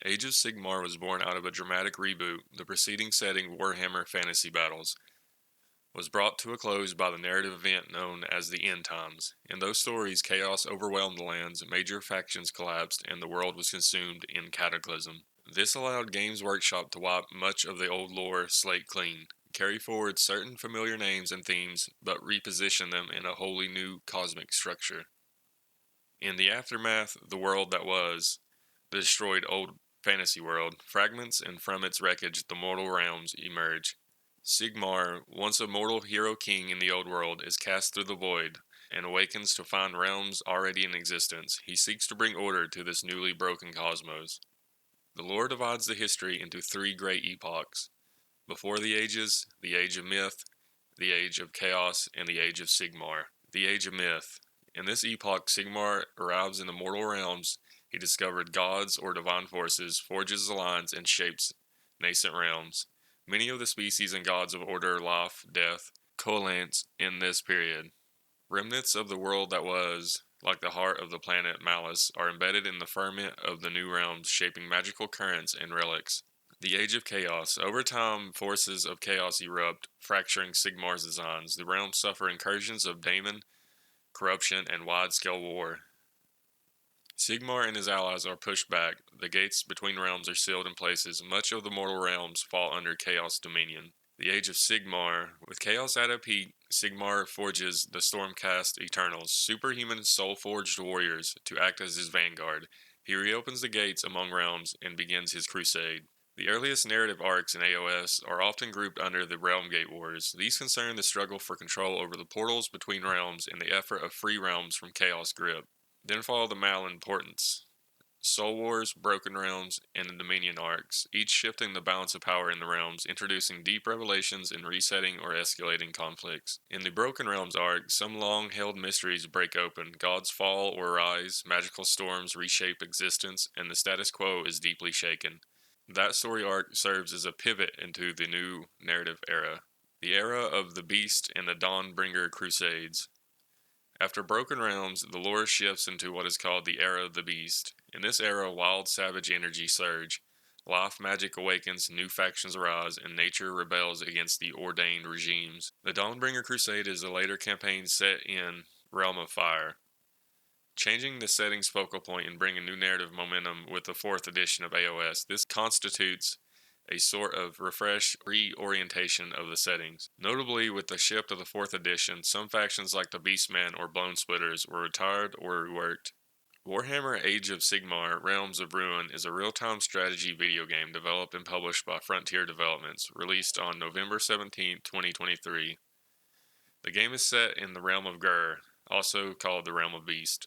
Age of Sigmar was born out of a dramatic reboot. The preceding setting, Warhammer Fantasy Battles, was brought to a close by the narrative event known as the End Times. In those stories, chaos overwhelmed the lands, major factions collapsed, and the world was consumed in cataclysm. This allowed Games Workshop to wipe much of the old lore slate clean, carry forward certain familiar names and themes, but reposition them in a wholly new cosmic structure. In the aftermath, the world that was, the destroyed old fantasy world, fragments, and from its wreckage the mortal realms emerge. Sigmar, once a mortal hero king in the old world, is cast through the void and awakens to find realms already in existence. He seeks to bring order to this newly broken cosmos. The lore divides the history into three great epochs: before the ages, the Age of Myth, the Age of Chaos, and the Age of Sigmar. The Age of Myth. In this epoch, Sigmar arrives in the mortal realms. He discovered gods or divine forces, forges alliance, and shapes nascent realms. Many of the species and gods of order, life, death, coalesce in this period. Remnants of the world that was, like the heart of the planet Malus, are embedded in the ferment of the new realms, shaping magical currents and relics. The Age of Chaos. Over time, forces of chaos erupt, fracturing Sigmar's designs. The realms suffer incursions of daemon, corruption, and wide-scale war. Sigmar and his allies are pushed back. The gates between realms are sealed in places. Much of the mortal realms fall under Chaos dominion. The Age of Sigmar. With Chaos at a peak, Sigmar forges the Stormcast Eternals, superhuman soul-forged warriors, to act as his vanguard. He reopens the gates among realms and begins his crusade. The earliest narrative arcs in AOS are often grouped under the Realm Gate Wars. These concern the struggle for control over the portals between realms and the effort of free realms from Chaos' grip. Then follow the Malin Portents, Soul Wars, Broken Realms, and the Dominion arcs, each shifting the balance of power in the realms, introducing deep revelations and resetting or escalating conflicts. In the Broken Realms arc, some long-held mysteries break open. Gods fall or rise, magical storms reshape existence, and the status quo is deeply shaken. That story arc serves as a pivot into the new narrative era, the era of the Beast and the Dawnbringer Crusades. After Broken Realms, the lore shifts into what is called the Era of the Beast. In this era, wild, savage energy surge. Life magic awakens, new factions arise, and nature rebels against the ordained regimes. The Dawnbringer Crusade is a later campaign set in Realm of Fire, changing the setting's focal point and bringing new narrative momentum with the 4th edition of AOS. This constitutes a sort of refresh reorientation of the settings. Notably, with the shift of the 4th edition, some factions like the Beastmen or Bone Splitters were retired or reworked. Warhammer Age of Sigmar Realms of Ruin is a real-time strategy video game developed and published by Frontier Developments, released on November 17, 2023. The game is set in the realm of Gur, also called the Realm of Beast,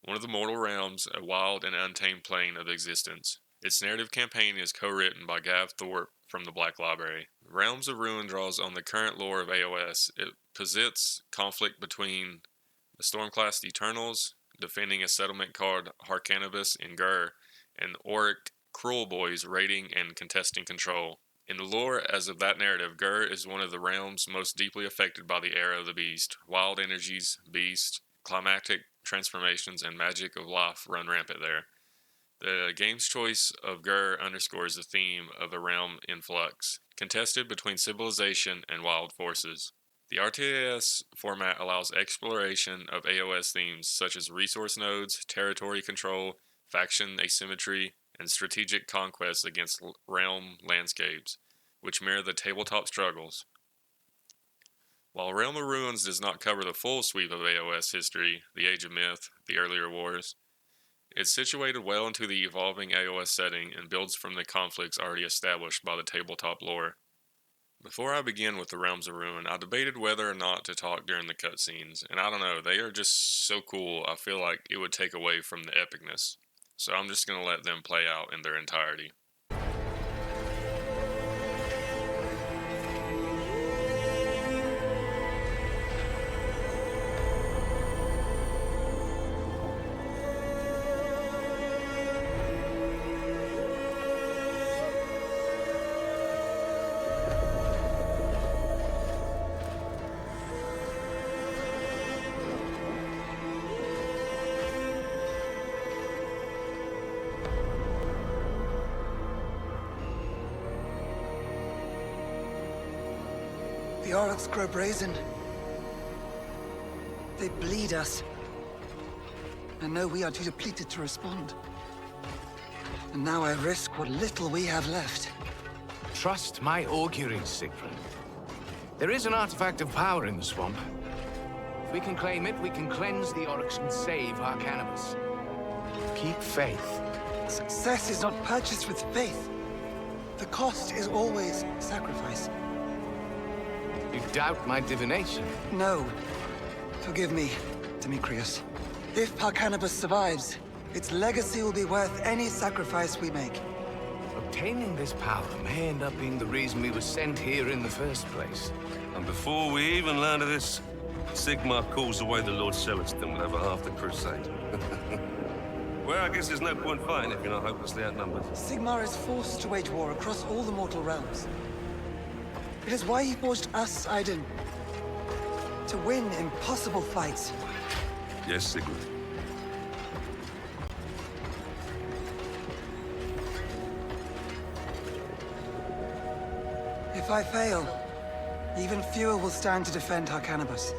one of the mortal realms, a wild and untamed plane of existence. Its narrative campaign is co-written by Gav Thorpe from the Black Library. Realms of Ruin draws on the current lore of AOS. It posits conflict between the Stormcast Eternals, defending a settlement called Harcanibus in Gur, and Auric Cruel Boys raiding and contesting control. In the lore as of that narrative, Gur is one of the realms most deeply affected by the Era of the Beast. Wild energies, beasts, climactic transformations, and magic of life run rampant there. The game's choice of Gur underscores the theme of a realm in flux, contested between civilization and wild forces. The RTS format allows exploration of AOS themes such as resource nodes, territory control, faction asymmetry, and strategic conquests against realm landscapes, which mirror the tabletop struggles. While Realm of Ruins does not cover the full sweep of AOS history, the Age of Myth, the earlier wars, it's situated well into the evolving AOS setting and builds from the conflicts already established by the tabletop lore. Before I begin with the Realms of Ruin, I debated whether or not to talk during the cutscenes, and I don't know, they are just so cool, I feel like it would take away from the epicness. So I'm just going to let them play out in their entirety. The Orcs grow brazen. They bleed us. And know we are too depleted to respond. And now I risk what little we have left. Trust my auguries, Siegfried. There is an artifact of power in the swamp. If we can claim it, we can cleanse the Orcs and save our cannabis. Keep faith. Success is not purchased with faith. The cost is always sacrifice. You doubt my divination? No. Forgive me, Demetrius. If Parcanibus survives, its legacy will be worth any sacrifice we make. Obtaining this power may end up being the reason we were sent here in the first place. And before we even learn of this, Sigmar calls away the Lord Celestin will have a half the crusade. Well, I guess there's no point fighting if you're not hopelessly outnumbered. Sigmar is forced to wage war across all the mortal realms. It is why he forged us, Aiden. To win impossible fights. Yes, Sigmar. If I fail, even fewer will stand to defend Harcanibus.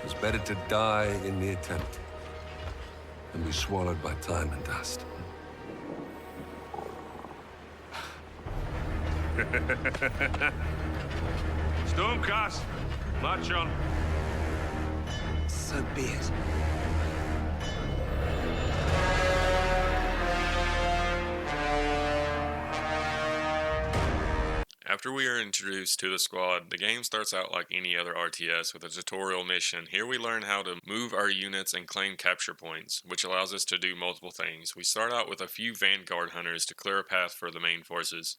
It's better to die in the attempt than be swallowed by time and dust. Stormcast, march on. So be it. After we are introduced to the squad, the game starts out like any other RTS with a tutorial mission. Here we learn how to move our units and claim capture points, which allows us to do multiple things. We start out with a few Vanguard hunters to clear a path for the main forces.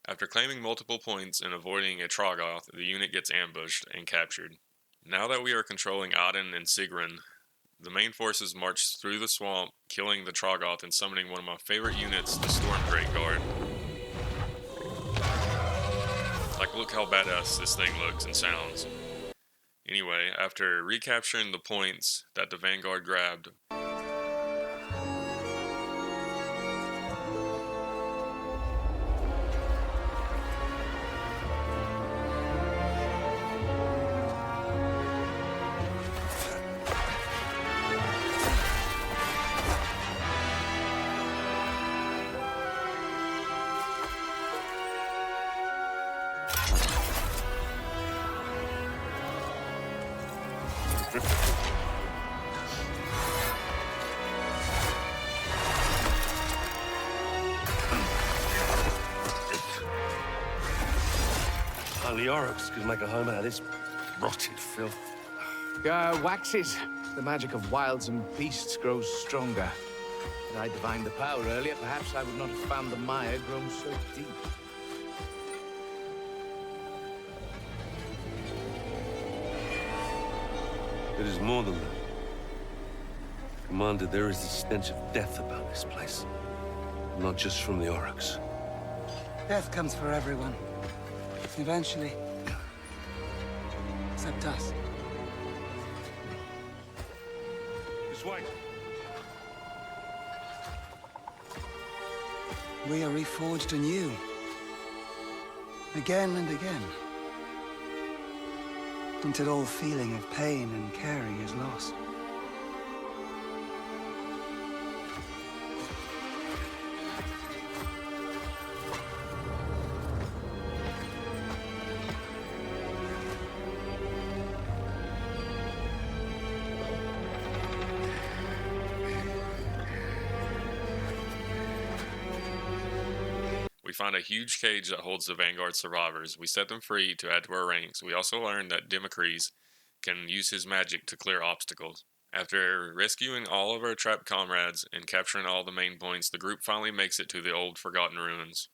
After claiming multiple points and avoiding a Troggoth, the unit gets ambushed and captured. Now that we are controlling Aden and Sigrun, the main forces march through the swamp, killing the Troggoth and summoning one of my favorite units, the Storm Great Guard. Like, look how badass this thing looks and sounds. Anyway, after recapturing the points that the Vanguard grabbed, Only Oryx could make a home out of this rotted filth. Waxes. The magic of wilds and beasts grows stronger. Had I divined the power earlier, perhaps I would not have found the mire grown so deep. It is more than that. Commander, there is a stench of death about this place. Not just from the Oryx. Death comes for everyone. Eventually. Except us. This way. We are reforged anew. Again and again. Until all feeling of pain and caring is lost. we find a huge cage that holds the Vanguard survivors. We set them free to add to our ranks. We also learn that Demetrius can use his magic to clear obstacles. After rescuing all of our trapped comrades and capturing all the main points, the group finally makes it to the old forgotten ruins.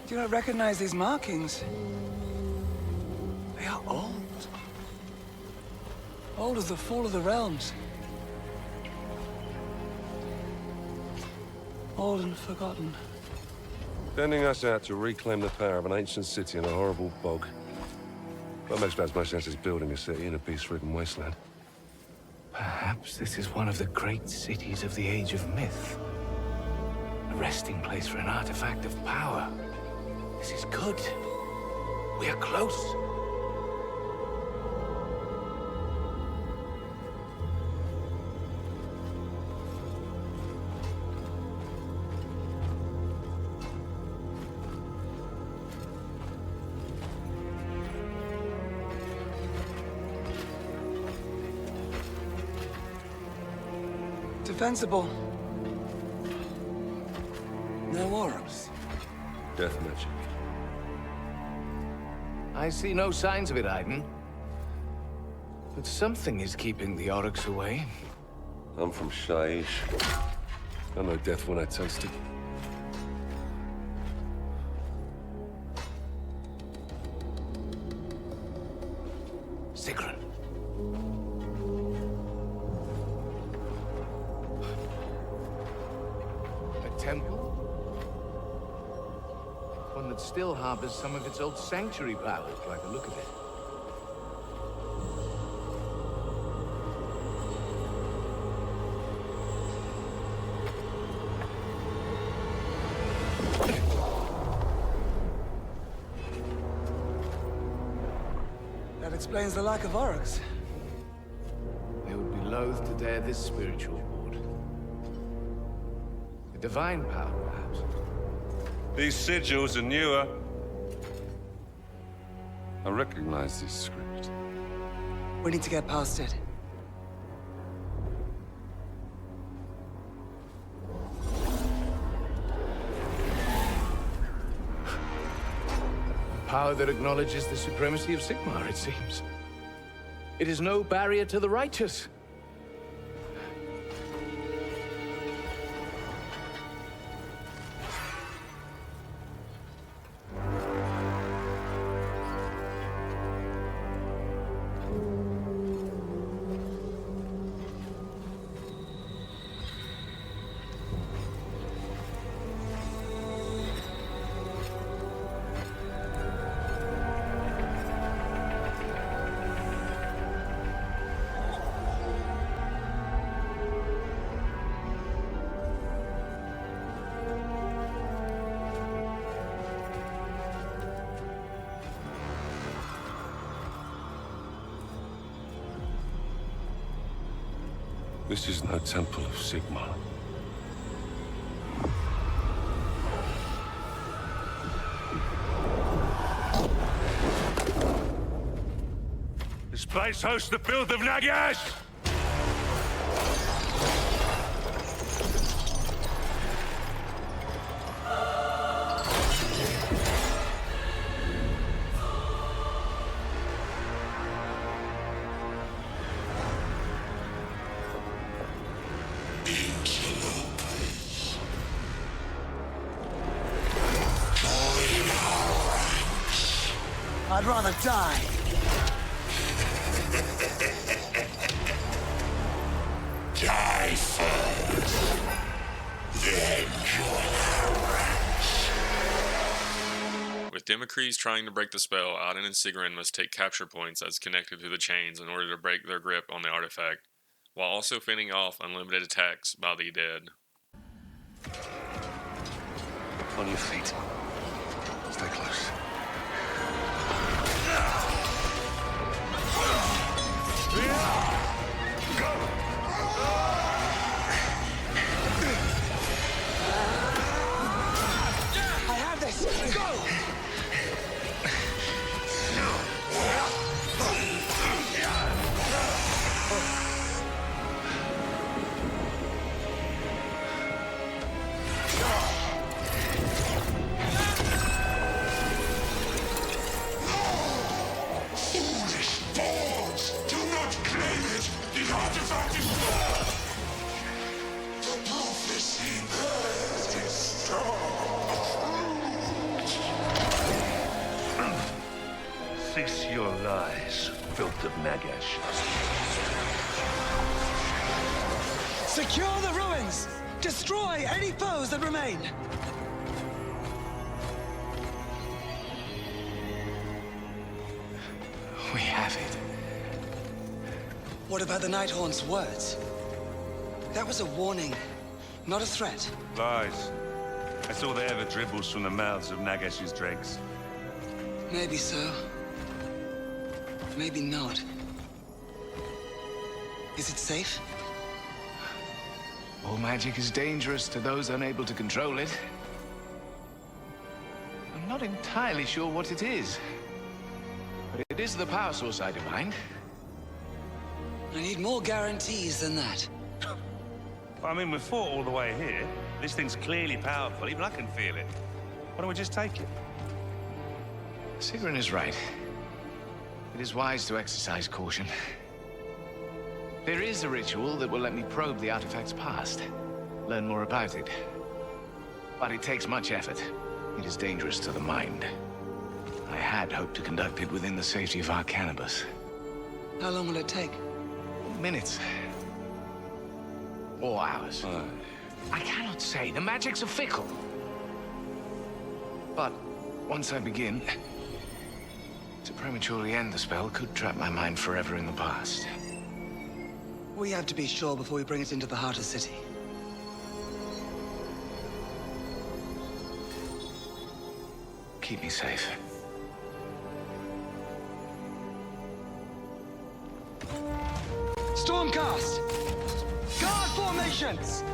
Do you not recognize these markings? They are old. Old as the fall of the realms. Old and forgotten. Sending us out to reclaim the power of an ancient city in a horrible bog. That makes about as much sense as building a city in a peace-ridden wasteland. Perhaps this is one of the great cities of the Age of Myth. A resting place for an artifact of power. This is good. We are close. Defensible. No orbs. Death magic. I see no signs of it, Aiden. But something is keeping the Oryx away. I'm from Shaiish. I know death when I taste it. Sigrun. A temple? One that still harbors some of its old sanctuary powers, by the look of it. That explains the lack of Oryx. They would be loath to dare this spiritual ward. A divine power, perhaps. These sigils are newer. I recognize this script. We need to get past it. A power that acknowledges the supremacy of Sigmar, it seems. It is no barrier to the righteous. This is no temple of Sigmar. This place hosts the filth of Nagash! I'd rather die. Die first, then join our ranks. With Democles trying to break the spell, Auden and Sigrun must take capture points as connected to the chains in order to break their grip on the artifact, while also fending off unlimited attacks by the dead. On your feet. Stay close. I have this! Go! Foolish balls! Do not claim it! The artifact is gone! The prophecy bears its star! Cease your lies, filth of Nagash. Secure the ruins! Destroy any foes that remain! it. What about the Nighthorn's words? That was a warning, not a threat. Lies. That's all that ever dribbles from the mouths of Nagash's dregs. Maybe so. Maybe not. Is it safe? All magic is dangerous to those unable to control it. I'm not entirely sure what it is. But it is the power source I divined. I need more guarantees than that. I mean, we fought all the way here. This thing's clearly powerful. Even I can feel it. Why don't we just take it? Sigrun is right. It is wise to exercise caution. There is a ritual that will let me probe the artifact's past, learn more about it. But it takes much effort. It is dangerous to the mind. I had hoped to conduct it within the safety of our cannabis. How long will it take? Minutes. Or hours. I cannot say. The magics are fickle. But once I begin, to prematurely end the spell could trap my mind forever in the past. We have to be sure before we bring it into the heart of the city. Keep me safe. Stormcast! Guard formations!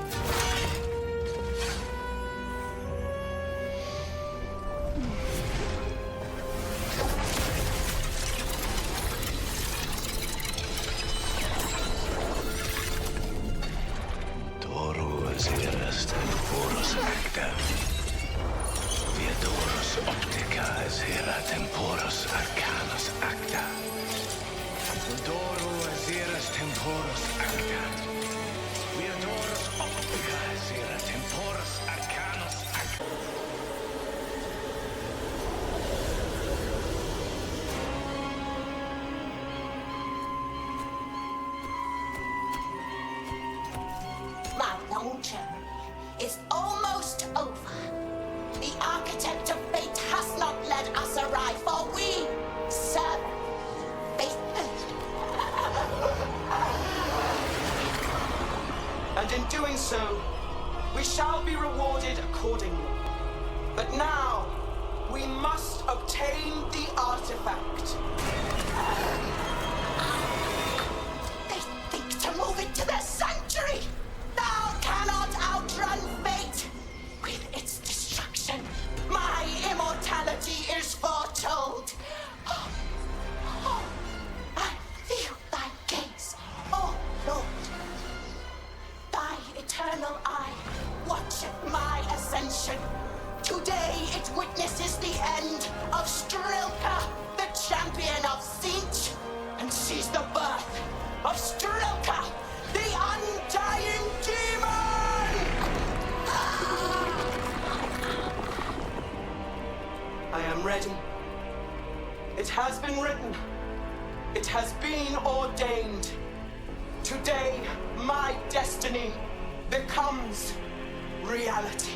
My long journey is almost over. The architect of fate has not let us arrive, for we serve faithfully. And in doing so, we shall be rewarded accordingly. But now, we must obtain the artifact. They think to move it to their sanctuary. Thou cannot outrun fate. With its destruction, my immortality is foretold. Oh, I feel thy gaze, oh Lord. Thy eternal eye watcheth my ascension. Today it witnesses the end of Strilka, the champion of Sinch, and sees the birth of Strilka, the undying demon! I am ready. It has been written. It has been ordained. Today, my destiny becomes reality.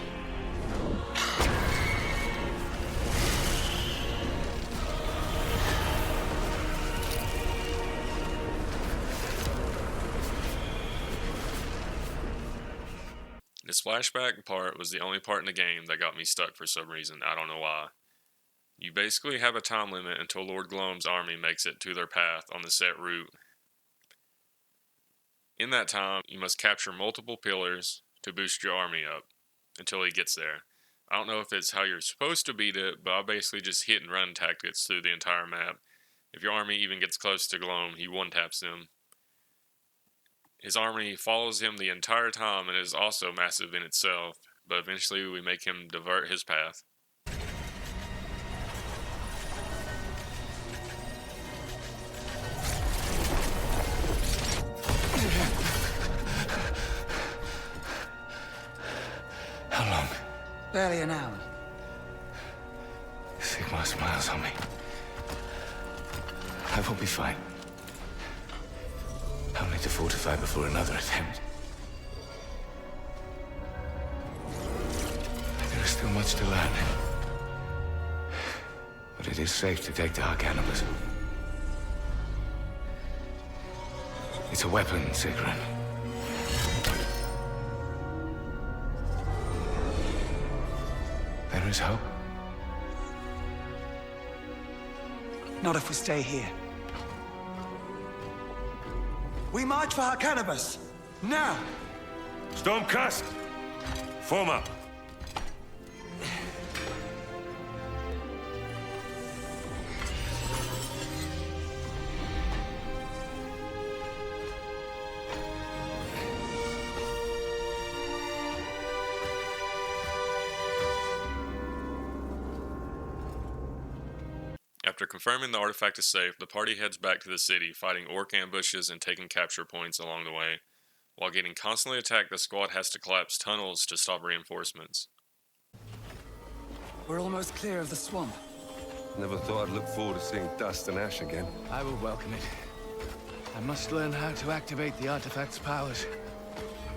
This flashback part was the only part in the game that got me stuck for some reason. I don't know why. You basically have a time limit until Lord Gloam's army makes it to their path on the set route. In that time, you must capture multiple pillars to boost your army up until he gets there. I don't know if it's how you're supposed to beat it, but I basically just hit and run tactics through the entire map. If your army even gets close to Gloam, he one-taps them. His army follows him the entire time and is also massive in itself, but eventually we make him divert his path. How long? Barely an hour. Sigmar smiles on me. I will be fine. Only to fortify before another attempt. There is still much to learn. But it is safe to take to our cannabis. It's a weapon, Sigrun. There is hope. Not if we stay here. We march for Harcanibus! Now! Stormcast! Form up. After confirming the artifact is safe, the party heads back to the city, fighting orc ambushes and taking capture points along the way. While getting constantly attacked, the squad has to collapse tunnels to stop reinforcements. We're almost clear of the swamp. Never thought I'd look forward to seeing dust and ash again. I will welcome it. I must learn how to activate the artifact's powers.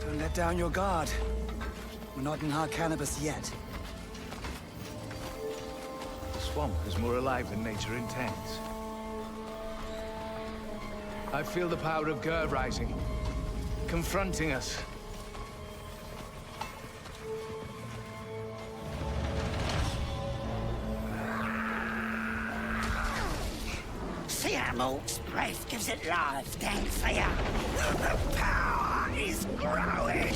Don't let down your guard. We're not in Harcanibus yet. The swamp is more alive than nature intends. I feel the power of Gur rising, confronting us. See how Mort's breath gives it life, Danfire. The power is growing.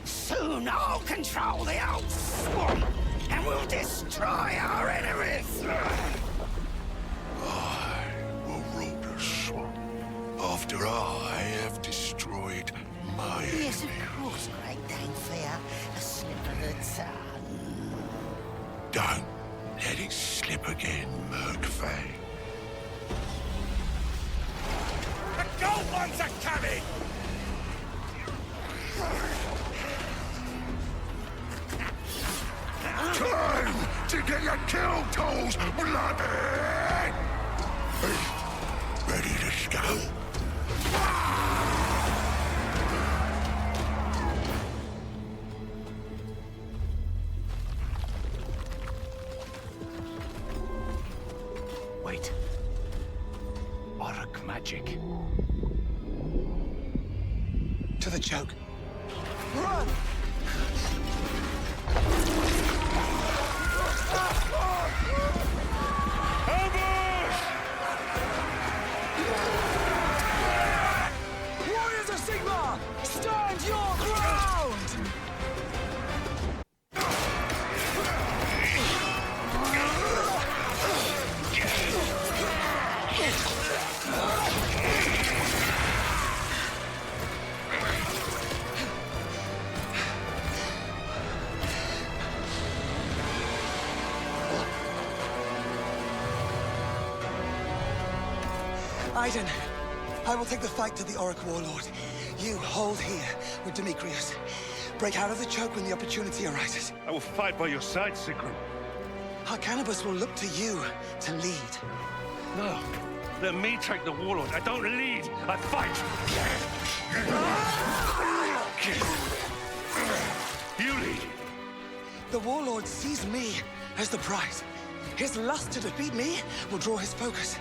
Soon I'll control the old swamp and we'll destroy our enemies. I will rule the swamp after I have destroyed my Yes, of enemy. course, Great Danfire. A slip of the tongue. Don't let it slip again, Murkfang. The gold ones are coming! Time to get your kill tools bloody! Ready to scout? Wait. Orc magic. To the choke. Run! Warriors of Sigmar! Stand your ground! Aiden, I will take the fight to the Auric Warlord. You hold here with Demetrius. Break out of the choke when the opportunity arises. I will fight by your side, Sigrun. Harcanibus will look to you to lead. No. Let me take the warlord. I don't lead. I fight. You lead. The Warlord sees me as the prize. His lust to defeat me will draw his focus.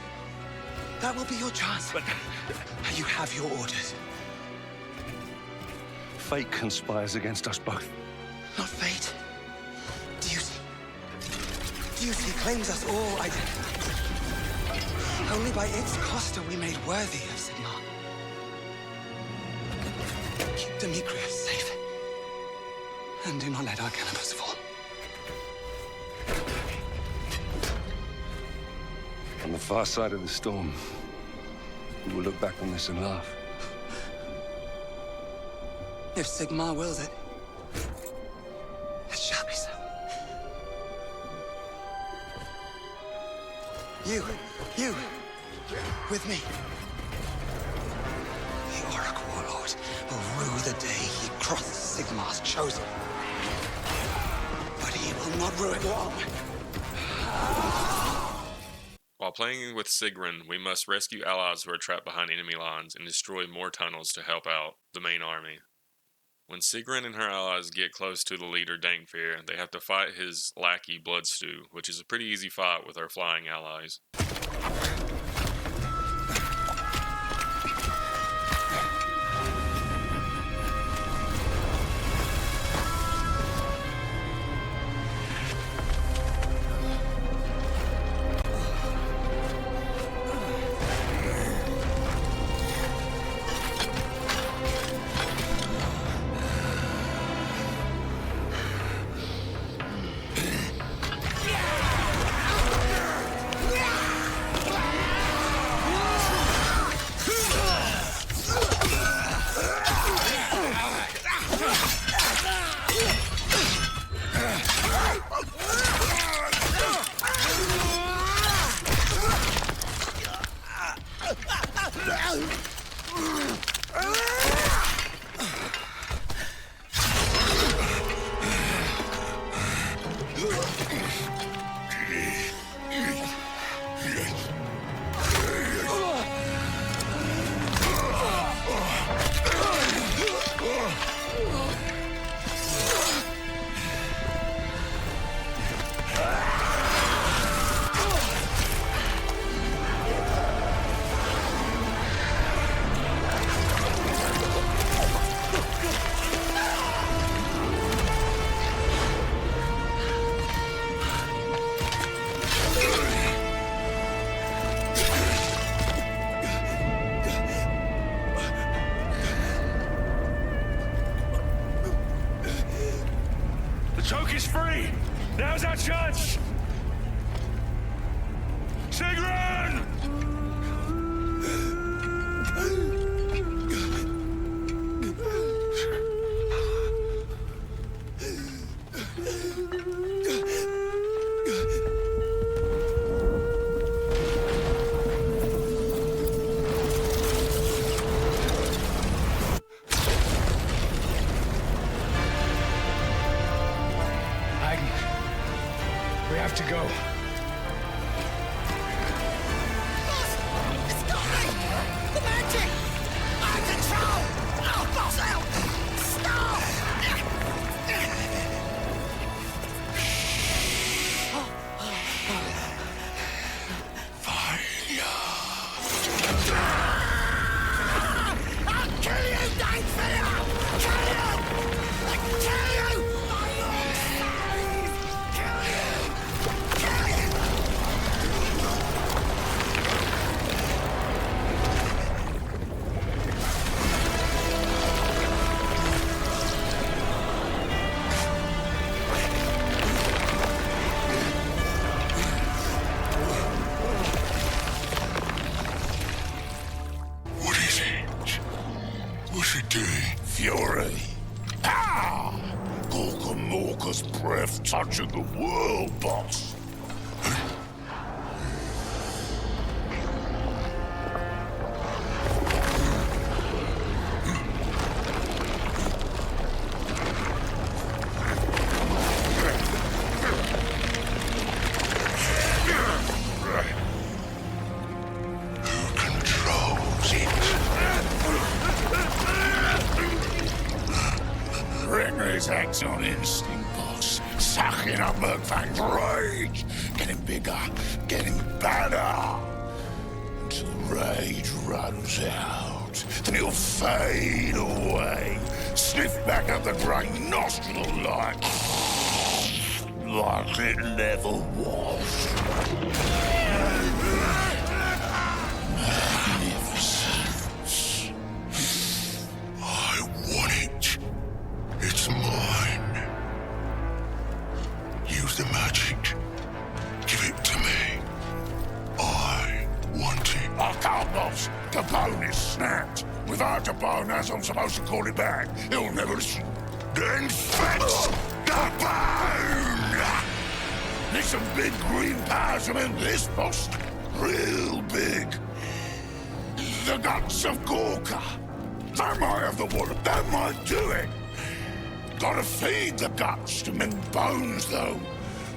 That will be your chance. But You have your orders. fate conspires against us both. Not fate. Duty. Duty claims us all, Aiden. Only by its cost are we made worthy of Sigmar. Keep Demetrius safe. And do not let Harcanibus fall. On the far side of the storm, we will look back on this and laugh. If Sigmar wills it, it shall be so. You, with me. The Auric Warlord will rue the day he crosses Sigmar's chosen. But he will not rue it long. While playing with Sigrun, we must rescue allies who are trapped behind enemy lines and destroy more tunnels to help out the main army. When Sigrun and her allies get close to the leader Dankfear, they have to fight his lackey Bloodstew, which is a pretty easy fight with our flying allies. is free! Now's our chance! Sigrun! We have to go. Stop me! The magic! Out of control! Oh, boss out! Stop! I'll kill you, dang fear! Kill you! Kill you! For your sake! Kill you! Kill you! What is it? What's it doing? Fury. Ah! Gorka Morka's breath touching the world, boss. Who controls it? Renner's acts on instinct, boss. Sucking up Murkfang's rage. Getting bigger, getting badder. Until the rage runs out. Then he'll fade away. Sniff back up the grey nostril like it never was. Magnificence. I want it. It's mine. Use the magic. Give it to me. I want it. I can't, boss. Capone is snapped. Without Capone, as I'm supposed to call it back, he'll never listen. Then fetch Capone! Need some big green powers to end this, boss. Real big. The guts of Gorka. That might have the water. That might do it. Gotta feed the guts to mend bones, though.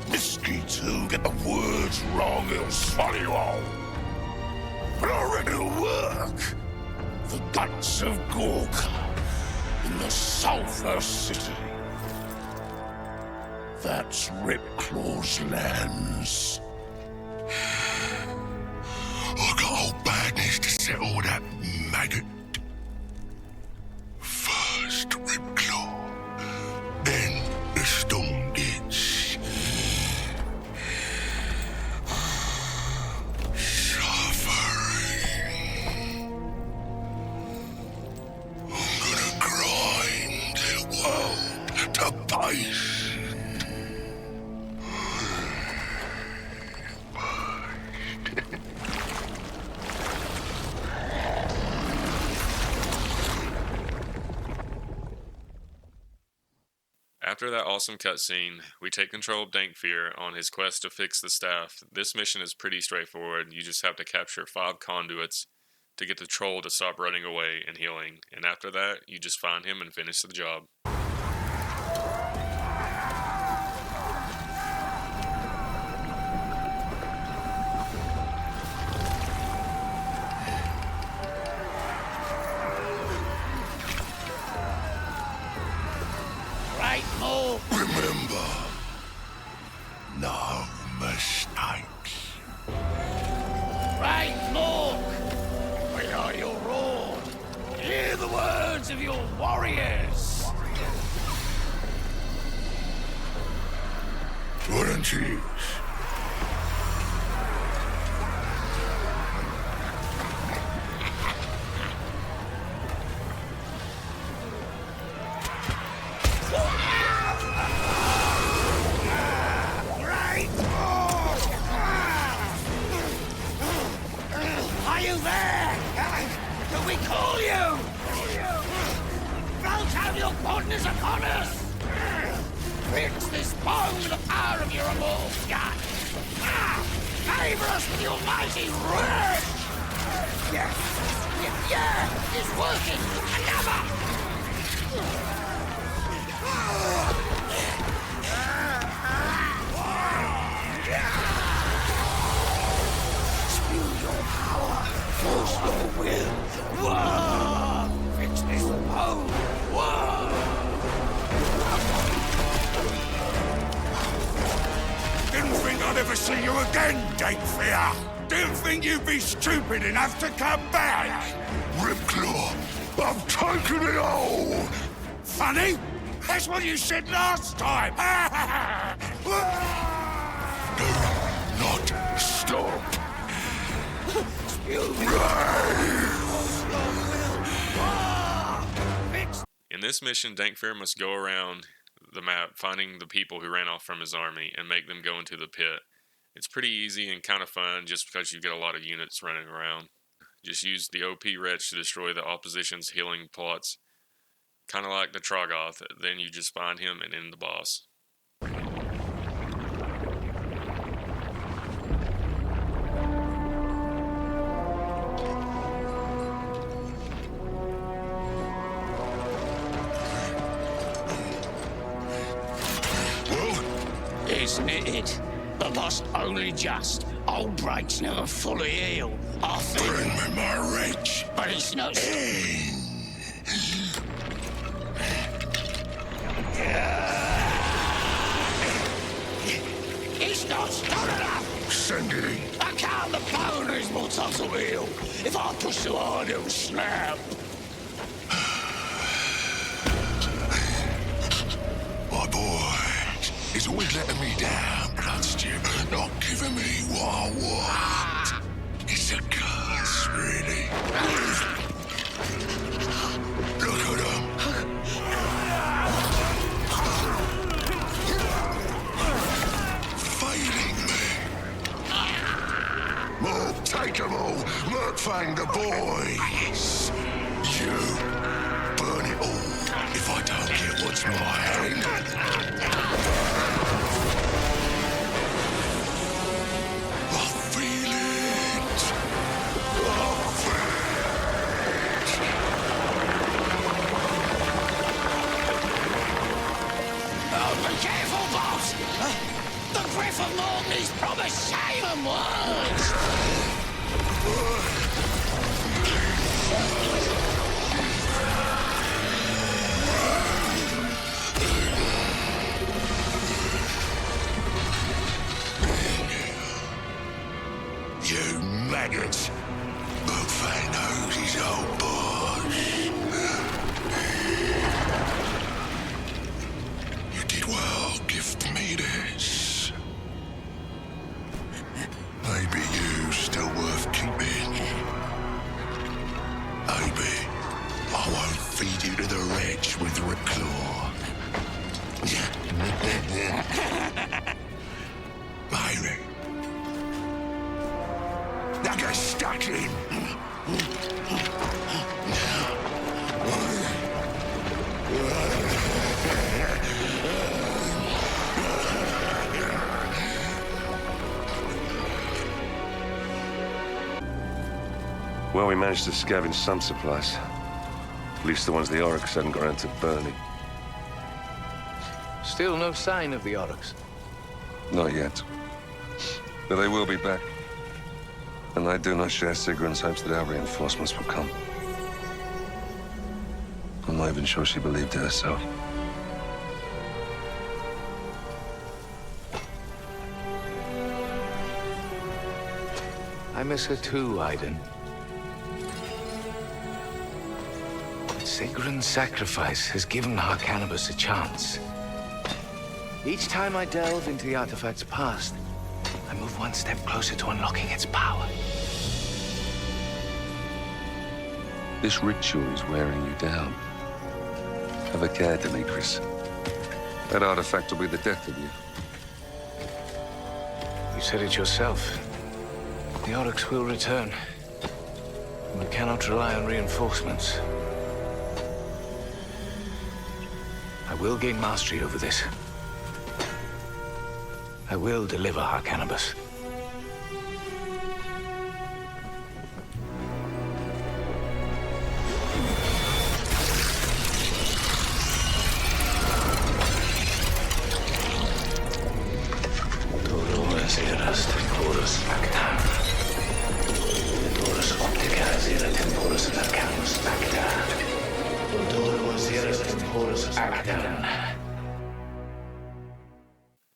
Risky, too. Get the words wrong, it'll swallow you all. But I reckon it'll work. The guts of Gorka in the Sulphur City. That's Ripclaw's lands. I got old badness to settle that maggot. First Ripclaw, then the Storm Ditch. Suffering. I'm gonna grind the world to base. After that awesome cutscene, we take control of Dankfear on his quest to fix the staff. This mission is pretty straightforward. You just have to capture 5 conduits to get the troll to stop running away and healing. And after that, you just find him and finish the job. Right, Mo. Remember, no mistakes. Right, Mork. We are your lord. Hear the words of your warriors. Volunteers. of your bond is upon us! Fix this bone with the power of your immortal gun! Favor us with your mighty word! Yeah! It's working! Another! Spew your power! Force your will! Whoa! Fix this bone! Whoa! Didn't think I'd ever see you again, Fear. Didn't think you'd be stupid enough to come back. Ripclaw, I've taken it all. Funny? That's what you said last time. Do not stop. In this mission, Dankfair must go around the map finding the people who ran off from his army and make them go into the pit. It's pretty easy and kind of fun just because you get a lot of units running around. Just use the OP wretch to destroy the opposition's healing plots. Kind of like the Troggoth, then you just find him and end the boss. Isn't it? The lost only just. Old breaks never fully heal. I think. Bring me my wretch. But it's not. It's not strong enough. Send it in. I count the bone is more tough to heal. If I push too hard, it'll snap. My boy, he's always letting me down, Bloodstew. Not giving me what I want. It's a curse, really. Look at him. Failing me. More, take them all. Murkfang the boy. Yes. You. Burn it all if I don't get what's mine. I feel it. I feel it. Oh, be careful, boss! The breath of Mortney's promised shame and words! You maggot! Murkfang knows his old boss. You did well, gift me this. Maybe you still worth keeping. Maybe I won't feed you to the wretch with Ripclaw. Maybe. Now get stuck in. Well, we managed to scavenge some supplies. At least the ones the Oryx hadn't got around to burning. Still no sign of the Oryx. Not yet. But they will be back. And I do not share Sigrun's hopes that our reinforcements will come. I'm not even sure she believed it herself. I miss her too, Aiden. Sigrun's sacrifice has given Harcanibus a chance. Each time I delve into the artifact's past, I move one step closer to unlocking its power. This ritual is wearing you down. Have a care, Demetrius. That artifact will be the death of you. You said it yourself. The Oryx will return. We cannot rely on reinforcements. I will gain mastery over this. I will deliver our cannabis.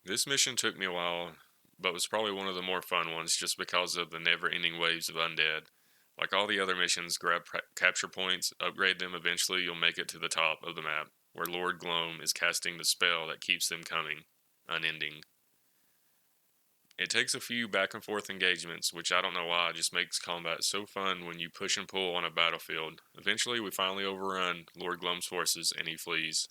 This mission took me a while, but was probably one of the more fun ones just because of the never-ending waves of undead. Like all the other missions, grab capture points, upgrade them, eventually you'll make it to the top of the map, where Lord Gloam is casting the spell that keeps them coming, unending. It takes a few back and forth engagements, which I don't know why, just makes combat so fun when you push and pull on a battlefield. Eventually we finally overrun Lord Gloam's forces and he flees.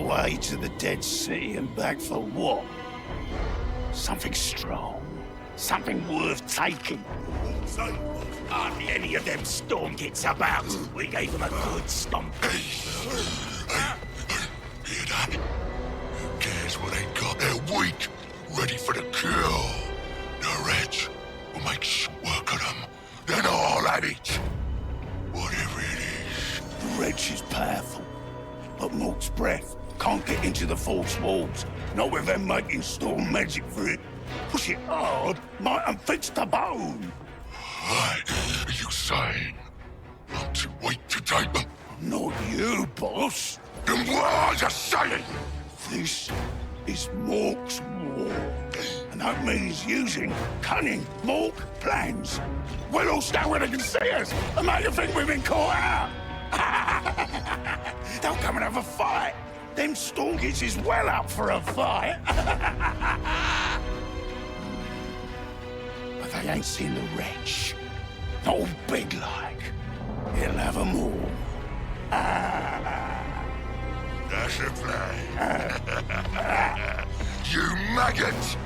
Way to the Dead City and back for what? Something strong. Something worth taking. Hardly any of them storm gets about. We gave them a good stomp. Hear that? Who cares what they got? They're weak, ready for the kill. The Reds will make short work of them. Then I'll have it. Whatever it is. The Reds is powerful, but Mort's breath can't get into the force walls. Not with them making storm magic for it. Push it hard, might unfix the bone. What are you saying? I'm too weak to take them? Not you, boss. Then what are you saying? This is Mork's war. And that means using cunning Mork plans. We'll all stand where they can see us and make you think we've been caught out. They'll come and have a fight. Them Stormgits is well up for a fight. But they ain't seen the wretch. Not all big like. He'll have 'em all. That's the plan. You maggot!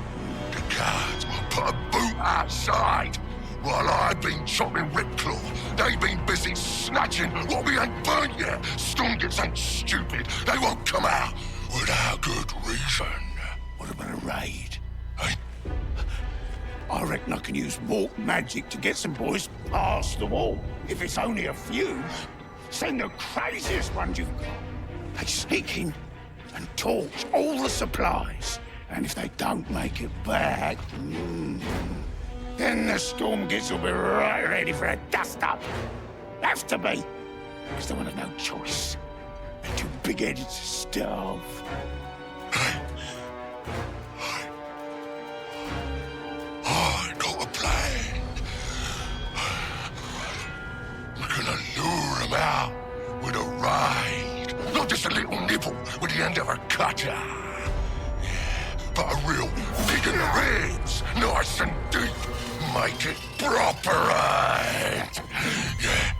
The guards put a boot outside. While I've been chopping Ripclaw, they've been busy snatching what we ain't burnt yet. Stormgits ain't stupid. They won't come out without good reason. What about a raid? Hey? I reckon I can use Mork magic to get some boys past the wall. If it's only a few, send the craziest ones you've got. They sneak in and torch all the supplies. And if they don't make it back... then the Stormgits will be right ready for a dust-up. Have to be, because they will have no choice. They're too big-headed to starve. I got a plan. We're gonna lure them out with a raid. Not just a little nibble with the end of a cutter. But a real dig in the ribs, nice and deep. Make it proper, right? Yeah.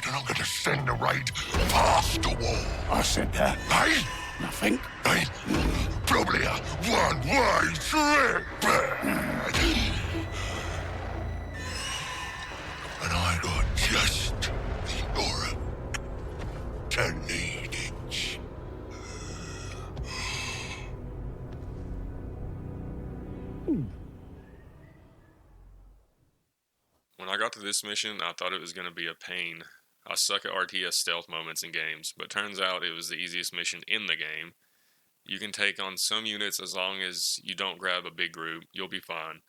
Then I'm gonna send the raid past the wall. I said that. Hey? Nothing. Hey? Probably a one-way trip. And I got just the aura to lead it. When I got to this mission, I thought it was going to be a pain. I suck at RTS stealth moments in games, but turns out it was the easiest mission in the game. You can take on some units as long as you don't grab a big group, you'll be fine.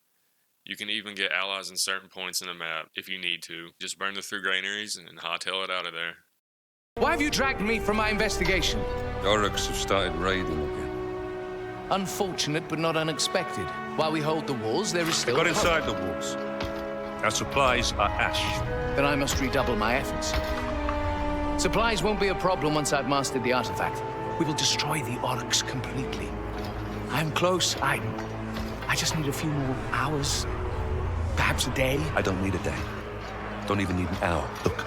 You can even get allies in certain points in the map if you need to. Just burn the through granaries and hightail it out of there. Why have you dragged me from my investigation? The Oryx have started raiding again. Unfortunate, but not unexpected. While we hold the walls, there is still... Got inside the walls. Our supplies are ash. Then I must redouble my efforts. Supplies won't be a problem once I've mastered the artifact. We will destroy the Oryx completely. I'm close. I just need a few more hours. Perhaps a day. I don't need a day. Don't even need an hour. Look.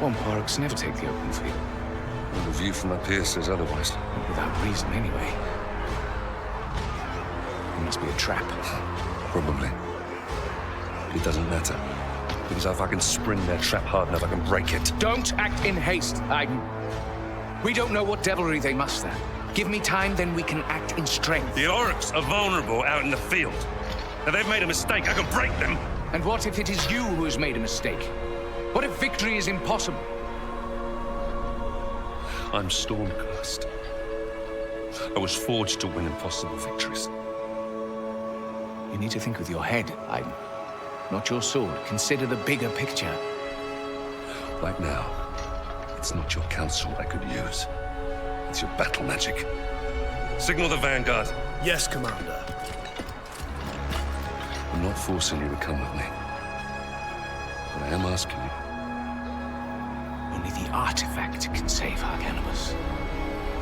swamp orcs never take the open field. Well, the view from up here says otherwise. Not without reason, anyway. It must be a trap. Probably. But it doesn't matter. Because if I can spring their trap hard enough, I can break it. Don't act in haste, Aiden. We don't know what devilry they muster. Give me time, then we can act in strength. The orcs are vulnerable out in the field. Now, they've made a mistake. I can break them. And what if it is you who has made a mistake? What if victory is impossible? I'm storm-cursed. I was forged to win impossible victories. You need to think with your head, Aiden. Not your sword. Consider the bigger picture. Right now, it's not your counsel I could use. It's your battle magic. Signal the vanguard. Yes, Commander. I'm not forcing you to come with me. But I am asking you. Only the artifact can save Arcanibus.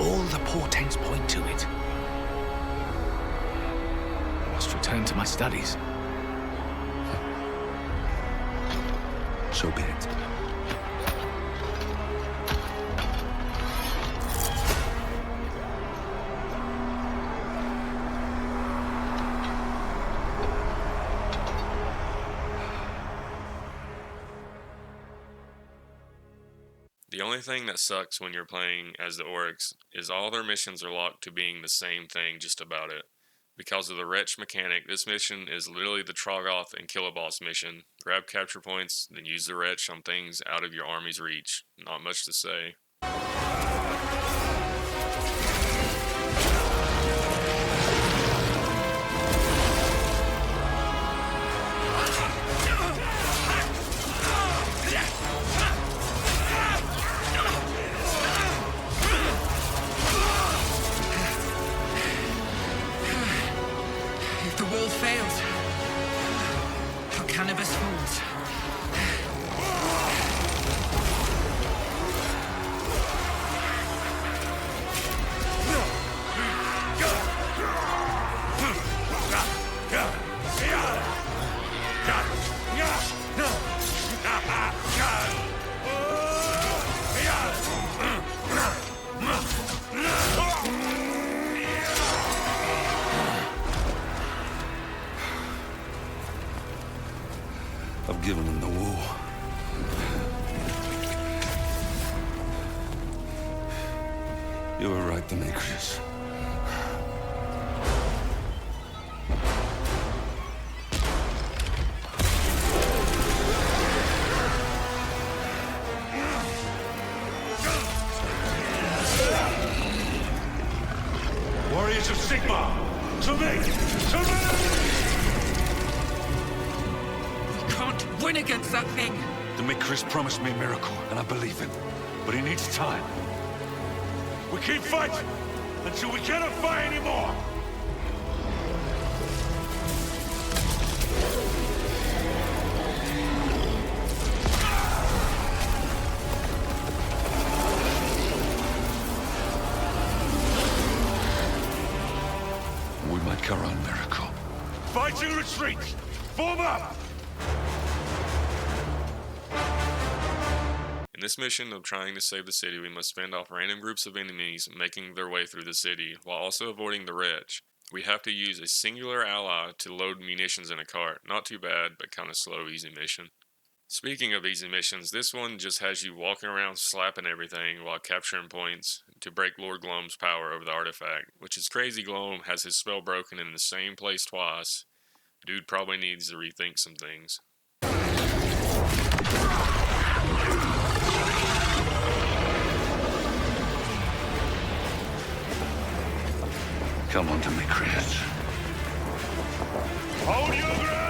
All the portents point to it. I must return to my studies. So be it. The only thing that sucks when you're playing as the orcs is all their missions are locked to being the same thing just about it. Because of the Wretch mechanic, this mission is literally the Troggoth and Kill a Boss mission. Grab capture points, then use the Wretch on things out of your army's reach. Not much to say. The world fails. Arcanibus falls. I've given them the war. You were right, Demetrius. Warriors of Sigma! To me! To me! Win against that thing! Demetrius promised me a miracle, and I believe him. But he needs time. We keep fighting until we cannot fight anymore! We make our own miracle. Fighting retreat! Form up! In this mission of trying to save the city, we must fend off random groups of enemies making their way through the city, while also avoiding the Wretch. We have to use a singular ally to load munitions in a cart. Not too bad, but kinda slow, easy mission. Speaking of easy missions, this one just has you walking around slapping everything while capturing points to break Lord Gloam's power over the artifact, which is crazy. Gloam has his spell broken in the same place twice. Dude probably needs to rethink some things. Come on, Demetrius. Hold your ground!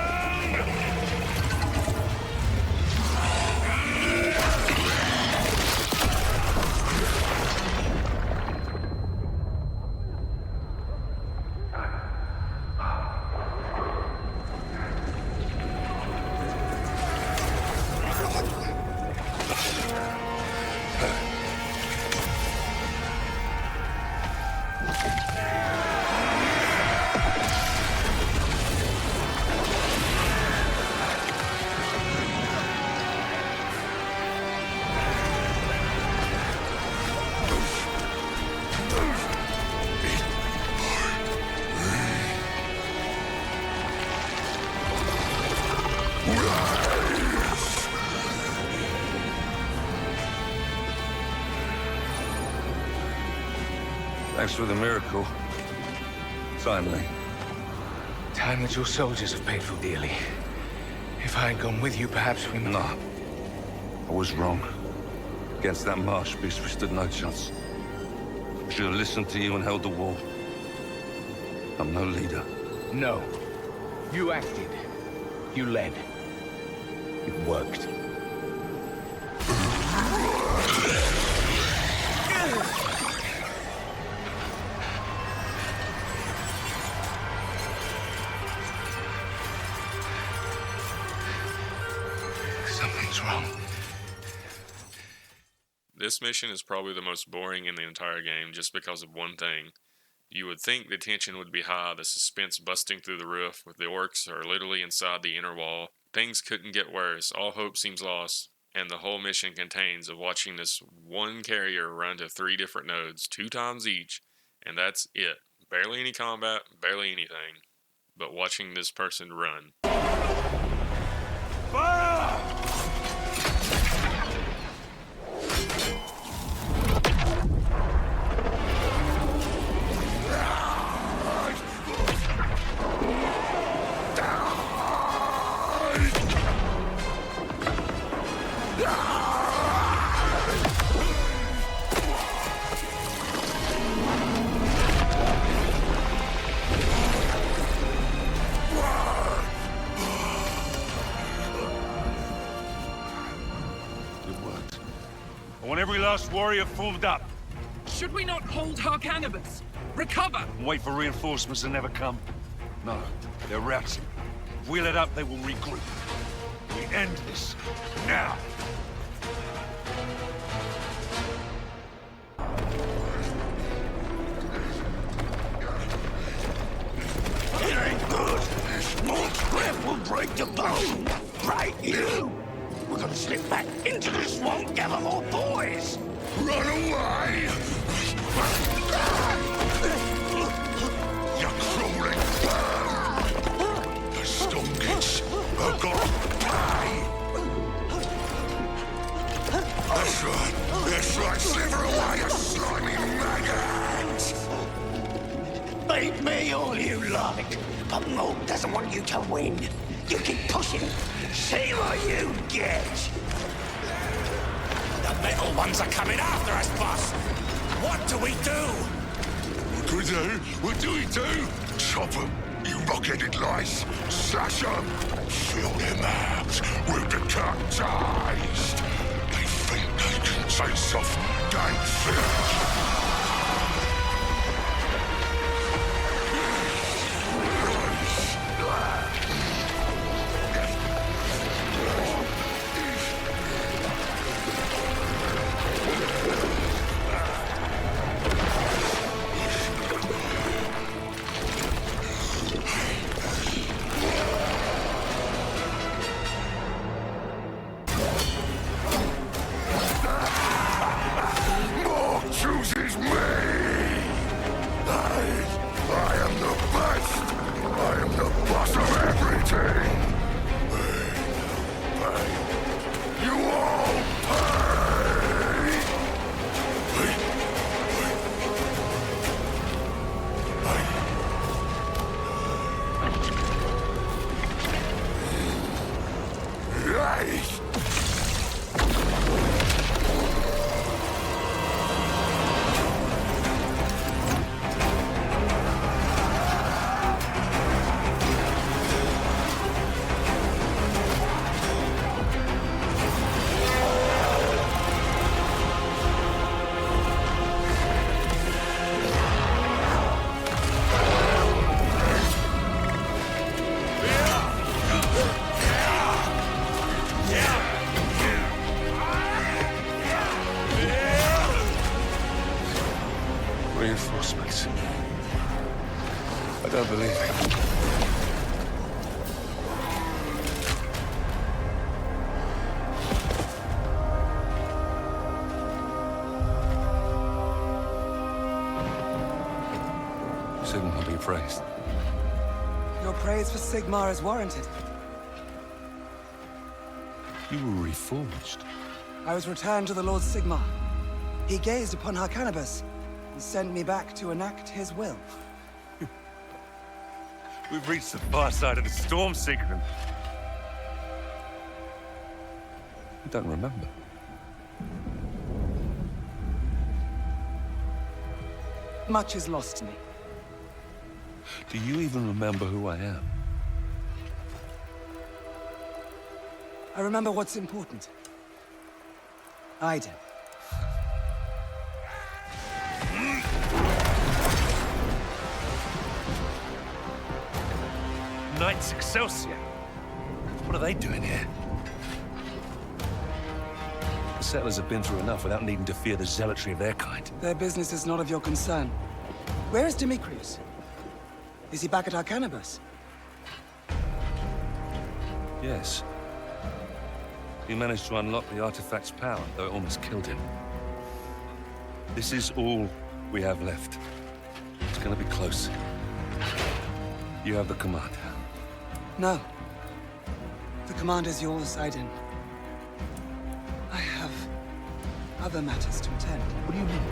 Thanks for the miracle. Timely. Time that your soldiers have paid for dearly. If I had gone with you, perhaps we might... No. I was wrong. Against that marsh beast, we stood no chance. I should have listened to you and held the wall. I'm no leader. No. You acted. You led. It worked. Something's wrong. This mission is probably the most boring in the entire game just because of one thing. You would think the tension would be high, the suspense busting through the roof, with the orcs are literally inside the inner wall. Things couldn't get worse, all hope seems lost, and the whole mission contains of watching this one carrier run to 3 different nodes, 2 times each, and that's it. Barely any combat, barely anything, but watching this person run. Fire! I want every last warrior formed up. Should we not hold our cannabis? Recover! And wait for reinforcements to never come? No, they're routing. If we let up, they will regroup. We end this now. It ain't good. More breath will break the bone. Right, you? We're gonna slip back into the swamp, gather more boys. Run away! You crawling bird! The Stonkids have got to pay! That's right, sliver away, you slimy maggot! Beat me all you like, but Morg doesn't want you to win. You keep pushing, see what you get. The metal ones are coming after us, boss. What do we do? What do we do? Chop them, you rock-headed lice. Slash them. Fill their mouths with the cut-ties. They think they can taste soft, dank fish. Reinforcements. I don't believe it. Sigmar be praised. Your praise for Sigmar is warranted. You were reforged. I was returned to the Lord Sigmar. He gazed upon our cannabis, and sent me back to enact his will. We've reached the far side of the storm, Sigrun. You don't remember. Much is lost to me. Do you even remember who I am? I remember what's important. Aiden. Knights Excelsior. What are they doing here? The settlers have been through enough without needing to fear the zealotry of their kind. Their business is not of your concern. Where is Demetrius? Is he back at Arcanibus? Yes. He managed to unlock the artifact's power, though it almost killed him. This is all we have left. It's gonna be close. You have the command. No. The command is yours, Aiden. I have other matters to attend. What do you mean?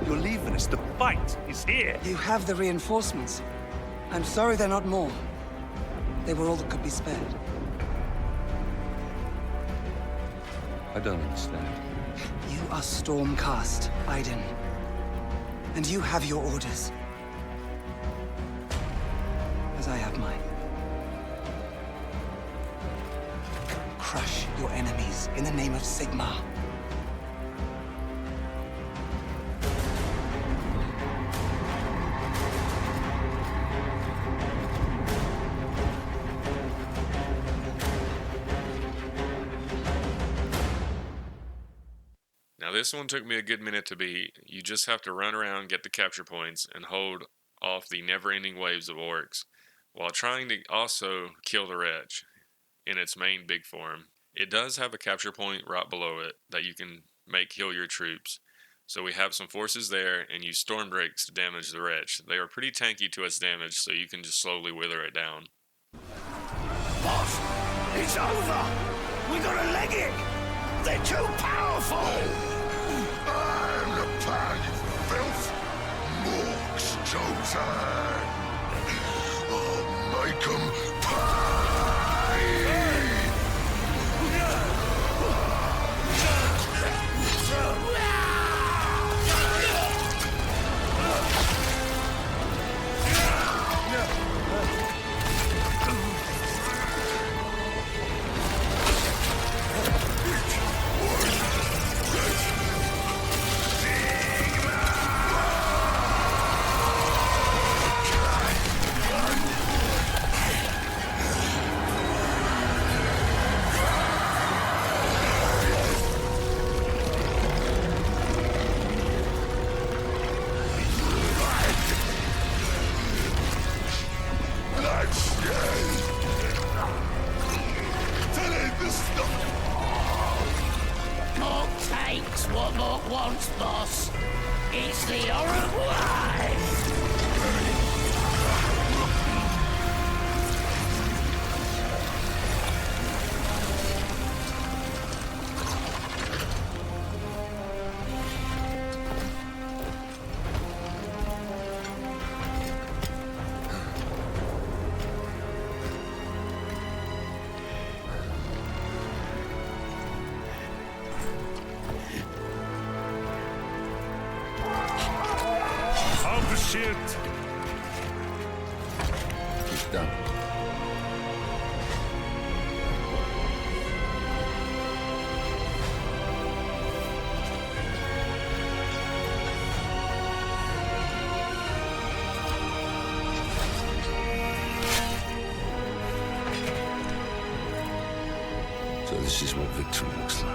You're leaving us. The fight is here. You have the reinforcements. I'm sorry they're not more. They were all that could be spared. I don't understand. You are Stormcast, Aiden. And you have your orders. As I have mine. Crush your enemies in the name of Sigmar. Now this one took me a good minute to beat. You just have to run around, get the capture points, and hold off the never-ending waves of orcs, while trying to also kill the wretch in its main big form. It does have a capture point right below it that you can make heal your troops. So we have some forces there, and use storm drakes to damage the wretch. They are pretty tanky to its damage, so you can just slowly wither it down. Boss, it's over! We gotta leg it! They're too powerful! I'm the pile of filth! Mork's chosen! I'll make 'em pay! Mork takes what Mork wants, boss. It's the Orc way! Auf the shield. It's done. So this is what victory looks like.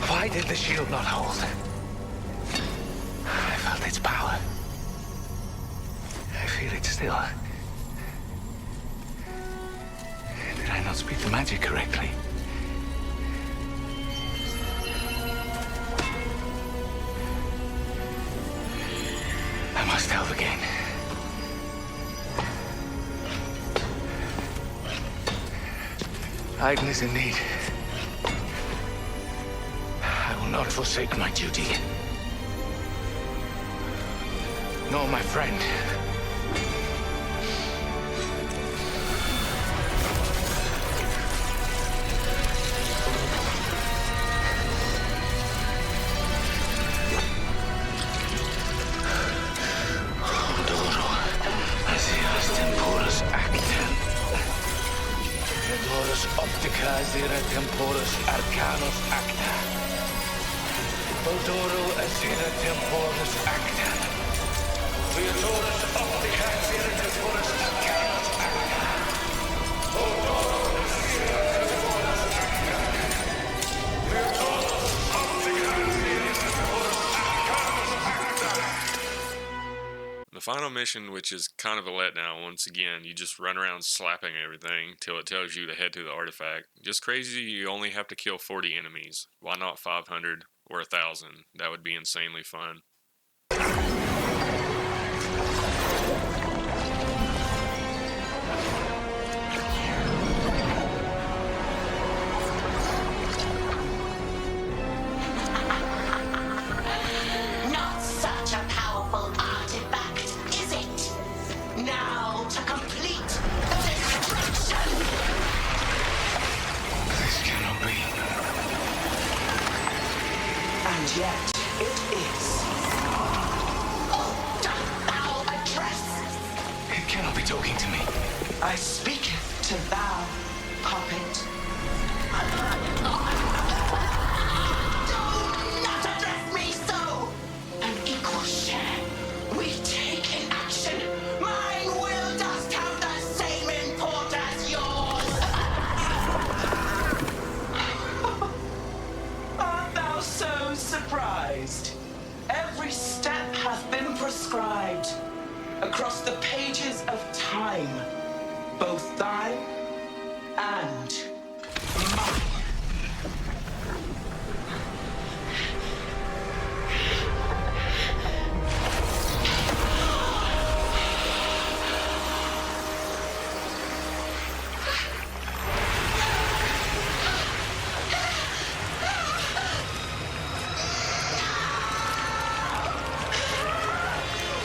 Why did the shield not hold? I felt its power. I feel it still. cannot speak the magic correctly. I must delve again. Aiden is in need. I will not forsake my duty. Nor my friend. Zera temporis arcanus acta. Odoro azera temporis acta. Theodorus optica zera temporis arcanus acta. Odoro azera temporis acta. Theodorus optica zera temporis arcanus acta. The final mission, which is kind of a letdown, once again, you just run around slapping everything till it tells you to head to the artifact. Just crazy, you only have to kill 40 enemies. Why not 500 or 1,000? That would be insanely fun. Not such a powerful artifact, is it? Now to complete the destruction! This cannot be. And yet, it is. Oh, dost thou address? It cannot be talking to me. I speaketh to thou, puppet. Do not address me so! An equal share. We take in action. Mine will dost have the same import as yours. Art thou so surprised? Every step hath been prescribed across the pages of time, both thine and mine.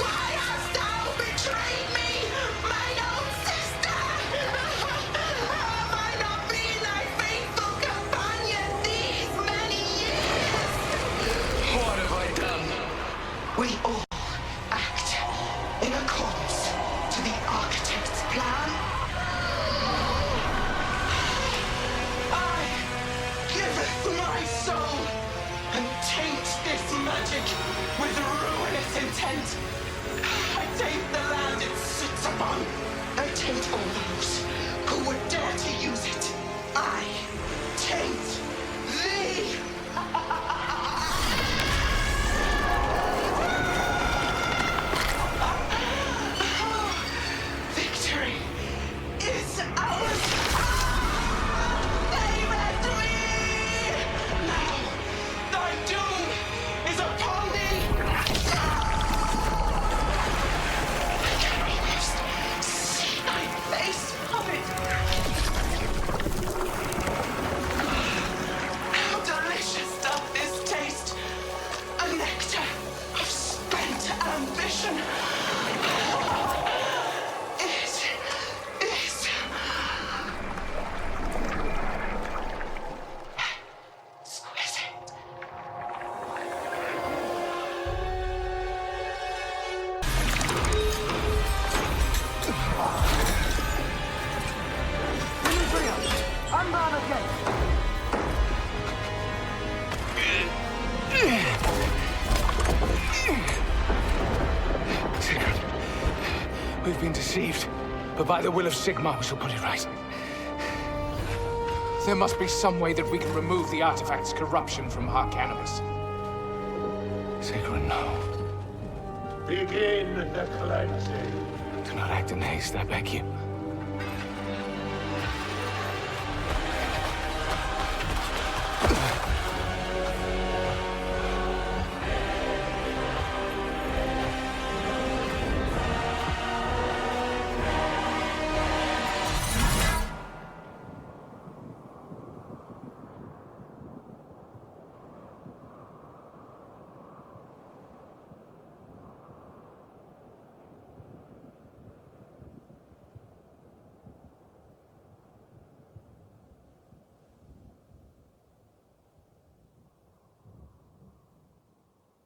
Why hast thou betrayed me, mine own sister? Have I not been thy faithful companion these many years? What have I done? We all act in accordance to the architect's plan. I giveth my soul and taint this magic with ruinous intent. I taint the land it sits upon. I taint all those who would dare to use it. I taint thee. Victory is ours. They left me. Now thy doom is upon thee. I can almost see thy face, puppet. How delicious doth this taste! A nectar of spent ambition. It is exquisite. Unbound again! Sigurd, we've been deceived, but by the will of Sigmar, we shall put it right. There must be some way that we can remove the artifact's corruption from Harcanibus. Sigurd, no. Begin the cleansing. Do not act in haste, I beg you.